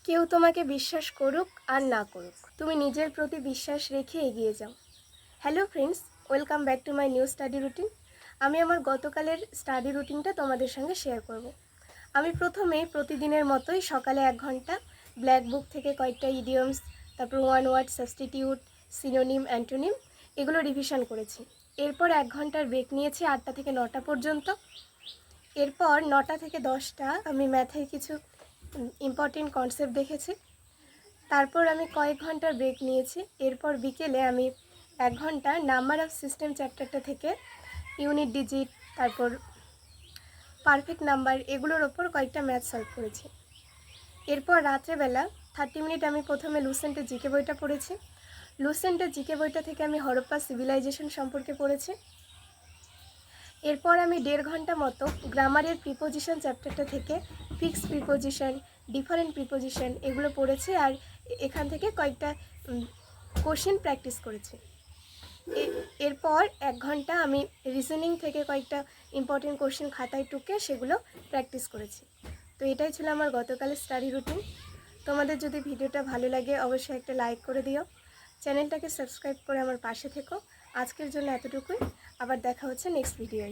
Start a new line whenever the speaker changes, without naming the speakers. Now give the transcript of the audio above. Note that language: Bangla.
কেউ তোমাকে বিশ্বাস করুক আর না করুক, তুমি নিজের প্রতি বিশ্বাস রেখে এগিয়ে যাও। Hello friends, welcome back to my new study routine. আমি আমার গতকালের স্টাডি রুটিনটা তোমাদের সঙ্গে শেয়ার করব। আমি প্রথমেই প্রতিদিনের মতোই সকালে 1 ঘন্টা ব্ল্যাক বুক থেকে কয়েকটা ইডিয়মস, তারপর one word substitute, synonym, antonym এগুলো রিভিশন করেছি। এরপর 1 ঘন্টার ব্রেক নিয়েছি 8টা থেকে 9টা পর্যন্ত। এরপর 9টা থেকে 10টা আমি ম্যাথের কিছু ইম্পর্টেন্ট কনসেপ্ট দেখেছি। তারপর আমি কয়েক ঘন্টার ব্রেক নিয়েছি। এরপর বিকেলে আমি 1 ঘন্টা নাম্বার অফ সিস্টেম চ্যাপ্টারটা থেকে ইউনিট ডিজিট, তারপর পারফেক্ট নাম্বার এগুলোর ওপর কয়েকটা ম্যাথ সলভ করেছি। এরপর রাত্রেবেলা 30 মিনিট আমি প্রথমে লুসেন্টের জিকে বইটা পড়েছি। লুসেন্টের জিকে বইটা থেকে আমি হরপ্পা সিভিলাইজেশন সম্পর্কে পড়েছি। এরপর আমি 1.5 ঘন্টা মতো গ্রামারের প্রিপোজিশন চ্যাপ্টারটা থেকে ফিক্সড প্রিপোজিশন, ডিফারেন্ট প্রিপোজিশন এগুলো পড়েছি, আর এখান থেকে কয়েকটা কোশ্চেন প্র্যাকটিস করেছি। এরপর 1 ঘন্টা আমি রিজনিং থেকে কয়েকটা ইম্পর্টেন্ট কোশ্চেন খাতায় টুকে সেগুলো প্র্যাকটিস করেছি। তো এটাই ছিল আমার গতকালের স্টাডি রুটিন। তোমাদের যদি ভিডিওটা ভালো লাগে অবশ্যই একটা লাইক করে দিও, চ্যানেলটাকে সাবস্ক্রাইব করে আমার পাশে থেকো। আজকের জন্য এতটুকুই, আবার দেখা হচ্ছে নেক্সট ভিডিওয়।